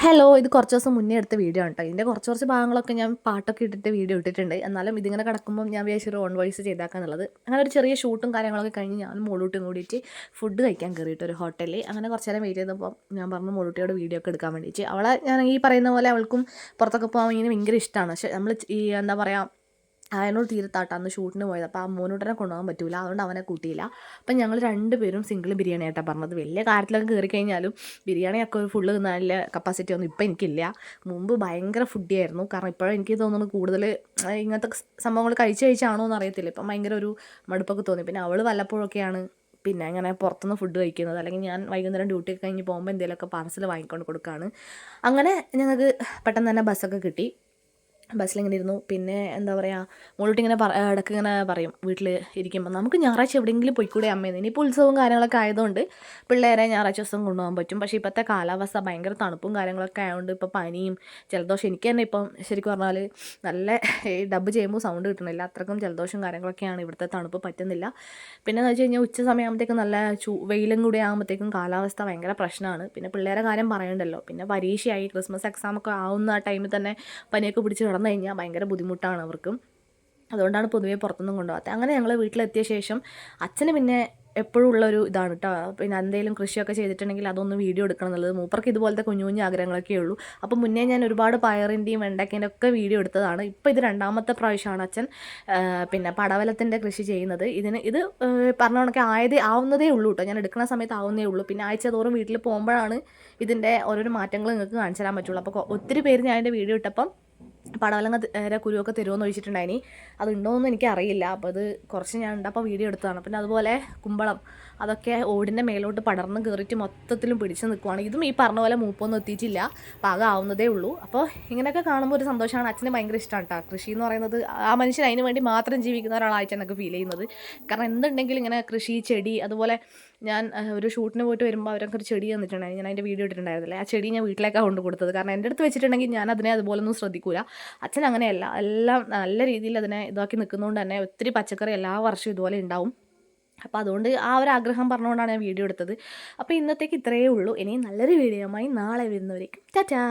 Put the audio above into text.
Hello, ഇത് കുറച്ച് ദിവസം മുന്നേ എടുത്ത വീഡിയോ ആണ് കേട്ടോ. ഇതിൻ്റെ കുറച്ച് ഭാഗങ്ങളൊക്കെ ഞാൻ പാട്ടൊക്കെ ഇട്ടിട്ട് വീഡിയോ ഇട്ടിട്ടുണ്ട്. എന്നാലും ഇതിങ്ങനെ കിടക്കുമ്പോൾ ഞാൻ വിചാരിച്ചൊരു ഓൺ വോയിസ് ചെയ്താക്കാന്നുള്ളത്. അങ്ങനെ ഒരു ചെറിയ ഷൂട്ടും കാര്യങ്ങളൊക്കെ കഴിഞ്ഞ് ഞാൻ മോളൂട്ടിയും കൂടിയിട്ട് ഫുഡ് കഴിക്കാൻ കയറിയിട്ട് ഒരു ഹോട്ടലിൽ. അങ്ങനെ കുറച്ച് നേരം വെയിറ്റ് ചെയ്തപ്പോൾ ഞാൻ പറഞ്ഞു മോളൂട്ടിയോട് വീഡിയോ ഒക്കെ എടുക്കാൻ വേണ്ടിയിട്ട്. അവളെ ഞാൻ ഈ പറയുന്ന പോലെ അവൾക്കും പുറത്തൊക്കെ പോകാൻ ഇങ്ങനെ ഭയങ്കര ഇഷ്ടമാണ്. പക്ഷേ നമ്മൾ ഈ എന്താ പറയുക, അയനോട് തീരത്താട്ടോ അന്ന് ഷൂട്ടിന് പോയത്. അപ്പോൾ ആ മോനൂട്ടനെ കൊണ്ടുപോകാൻ പറ്റില്ല, അതുകൊണ്ട് അവനെ കൂട്ടിയില്ല. അപ്പം ഞങ്ങൾ രണ്ടുപേരും സിംഗിൾ ബിരിയാണി ആയിട്ടാണ് പറഞ്ഞത്. വലിയ കാര്യത്തിലൊക്കെ കയറി കഴിഞ്ഞാലും ബിരിയാണിയൊക്കെ ഒരു ഫുള്ള് തിന്നാനുള്ള കപ്പാസിറ്റി ഒന്നും ഇപ്പം എനിക്കില്ല. മുമ്പ് ഭയങ്കര ഫുഡിയായിരുന്നു. കാരണം ഇപ്പോഴും എനിക്ക് തോന്നുന്നു കൂടുതൽ ഇങ്ങനത്തെ സംഭവങ്ങൾ കഴിച്ചാണോ എന്ന് അറിയത്തില്ല. ഇപ്പം ഭയങ്കര ഒരു മടുപ്പൊക്കെ തോന്നി. പിന്നെ അവൾ വല്ലപ്പോഴൊക്കെയാണ് പിന്നെ അങ്ങനെ പുറത്തുനിന്ന് ഫുഡ് കഴിക്കുന്നത്. അല്ലെങ്കിൽ ഞാൻ വൈകുന്നേരം ഡ്യൂട്ടിയൊക്കെ കഴിഞ്ഞ് പോകുമ്പോൾ എന്തെങ്കിലുമൊക്കെ പാർസൽ വാങ്ങിക്കൊണ്ട് കൊടുക്കുകയാണ്. അങ്ങനെ ഞങ്ങൾക്ക് പെട്ടെന്ന് തന്നെ ബസ്സൊക്കെ കിട്ടി. ബസ്സിലിങ്ങനെ ഇരുന്നു. പിന്നെ എന്താ പറയുക, മോളൂട്ടി ഇങ്ങനെ ഇടയ്ക്ക് ഇങ്ങനെ പറയും വീട്ടിൽ ഇരിക്കുമ്പോൾ, നമുക്ക് ഞായറാഴ്ച എവിടെയെങ്കിലും പോയിക്കൂടെ അമ്മേന്ന്. ഇനിയിപ്പോൾ ഉത്സവവും കാര്യങ്ങളൊക്കെ ആയതുകൊണ്ട് പിള്ളേരെ ഞായറാഴ്ച ദിവസം കൊണ്ടുപോകാൻ പറ്റും. പക്ഷേ ഇപ്പോഴത്തെ കാലാവസ്ഥ ഭയങ്കര തണുപ്പും കാര്യങ്ങളൊക്കെ ആയതുകൊണ്ട് ഇപ്പോൾ പനിയും ജലദോഷം എനിക്ക് തന്നെ ഇപ്പം ശരിക്കും പറഞ്ഞാൽ നല്ല ഈ ഡബ് ചെയ്യുമ്പോൾ സൗണ്ട് കിട്ടണില്ല. അത്രക്കും ജലദോഷം കാര്യങ്ങളൊക്കെയാണ്. ഇവിടുത്തെ തണുപ്പ് പറ്റുന്നില്ല. പിന്നെ എന്ന് വെച്ച് കഴിഞ്ഞാൽ ഉച്ച സമയമാകുമ്പോഴത്തേക്കും നല്ല വെയിലും കൂടി ആകുമ്പോഴത്തേക്കും കാലാവസ്ഥ ഭയങ്കര പ്രശ്നമാണ്. പിന്നെ പിള്ളേരെ കാര്യം പറയണ്ടല്ലോ. പിന്നെ പരീക്ഷയായി, ക്രിസ്മസ് എക്സാമൊക്കെ ആവുന്ന ആ ടൈമിൽ തന്നെ പനിയൊക്കെ പിടിച്ച് കിടന്നു കഴിഞ്ഞാൽ ഭയങ്കര ബുദ്ധിമുട്ടാണ് അവർക്കും. അതുകൊണ്ടാണ് പൊതുവേ പുറത്തൊന്നും കൊണ്ടുപോകാത്തത്. അങ്ങനെ ഞങ്ങൾ വീട്ടിലെത്തിയ ശേഷം അച്ഛന് പിന്നെ എപ്പോഴും ഉള്ളൊരു ഇതാണ് കേട്ടോ, പിന്നെ എന്തെങ്കിലും കൃഷിയൊക്കെ ചെയ്തിട്ടുണ്ടെങ്കിൽ അതൊന്ന് വീഡിയോ എടുക്കണം എന്നുള്ളത്. മൂപ്പർക്ക് ഇതുപോലത്തെ കുഞ്ഞു കുഞ്ഞു ആഗ്രഹങ്ങളൊക്കെ ഉള്ളൂ. അപ്പോൾ മുന്നേ ഞാൻ ഒരുപാട് പയറിൻ്റെയും വെണ്ടയ്ക്കേൻ്റെ ഒക്കെ വീഡിയോ എടുത്തതാണ്. ഇപ്പോൾ ഇത് രണ്ടാമത്തെ പ്രാവശ്യമാണ് അച്ഛൻ പിന്നെ പടവലത്തിൻ്റെ കൃഷി ചെയ്യുന്നത്. ഇത് പറഞ്ഞ കണക്ക് ആവുന്നതേ ഉള്ളൂ കേട്ടോ. ഞാൻ എടുക്കുന്ന സമയത്ത് ആവുന്നേ ഉള്ളൂ. പിന്നെ ആഴ്ച തോറും വീട്ടിൽ പോകുമ്പോഴാണ് ഇതിൻ്റെ ഓരോരോ മാറ്റങ്ങൾ നിങ്ങൾക്ക് കാണിച്ചു തരാൻ പറ്റുള്ളൂ. അപ്പോൾ ഒത്തിരി പേര് ഞാൻ എൻ്റെ വീഡിയോ ഇട്ടപ്പം പടവലങ്ങ കുരുവൊക്കെ തരുമോയെന്ന് ചോദിച്ചിട്ടുണ്ടായിനി. അതുണ്ടോയെന്ന് എനിക്കറിയില്ല. അപ്പോൾ അത് കുറച്ച് ഞാൻ ഉണ്ടപ്പോൾ വീഡിയോ എടുത്തതാണ്. പിന്നെ അതുപോലെ കുമ്പളം, അതൊക്കെ ഓടിൻ്റെ മേലോട്ട് പടർന്ന് കയറിയിട്ട് മൊത്തത്തിലും പിടിച്ച് നിൽക്കുവാണ്. ഇതും ഈ പറഞ്ഞ പോലെ മൂപ്പൊന്നും എത്തിയിട്ടില്ല, പാകമാവുന്നതേ ഉള്ളൂ. അപ്പോൾ ഇങ്ങനെയൊക്കെ കാണുമ്പോൾ ഒരു സന്തോഷമാണ്. അച്ഛന് ഭയങ്കര ഇഷ്ടമാണ് കേട്ടോ കൃഷി എന്ന് പറയുന്നത്. ആ മനുഷ്യൻ അതിന് വേണ്ടി മാത്രം ജീവിക്കുന്ന ഒരാളായിട്ട് എനിക്ക് ഫീൽ ചെയ്യുന്നത്. കാരണം എന്തുണ്ടെങ്കിലും ഇങ്ങനെ കൃഷി, ചെടി, അതുപോലെ ഞാൻ ഒരു ഷൂട്ടിന് പോയിട്ട് വരുമ്പോൾ അവരൊക്കെ ഒരു ചെടി തന്നിട്ടുണ്ടായിരുന്നു. ഞാൻ അതിൻ്റെ വീഡിയോ ഇട്ടിട്ടുണ്ടായിരുന്നില്ലേ, ആ ചെടി ഞാൻ വീട്ടിലേക്കാണ് കൊണ്ട് കൊടുത്തത്. കാരണം എൻ്റെ അടുത്ത് വെച്ചിട്ടുണ്ടെങ്കിൽ ഞാൻ അതിനെ അതുപോലൊന്നും ശ്രദ്ധിക്കില്ല. അച്ഛൻ അങ്ങനെയല്ല, എല്ലാം നല്ല രീതിയിൽ അതിനെ ഇതാക്കി നിൽക്കുന്നതുകൊണ്ട് തന്നെ ഒത്തിരി പച്ചക്കറി എല്ലാ വർഷവും ഇതുപോലെ ഉണ്ടാവും. അപ്പോൾ അതുകൊണ്ട് ആ ഒരു ആഗ്രഹം പറഞ്ഞുകൊണ്ടാണ് ഞാൻ വീഡിയോ എടുത്തത്. അപ്പോൾ ഇന്നത്തേക്ക് ഇത്രയേ ഉള്ളൂ. ഇനിയും നല്ലൊരു വീഡിയോയുമായി നാളെ വരുന്നവരേക്കും ടാറ്റാ.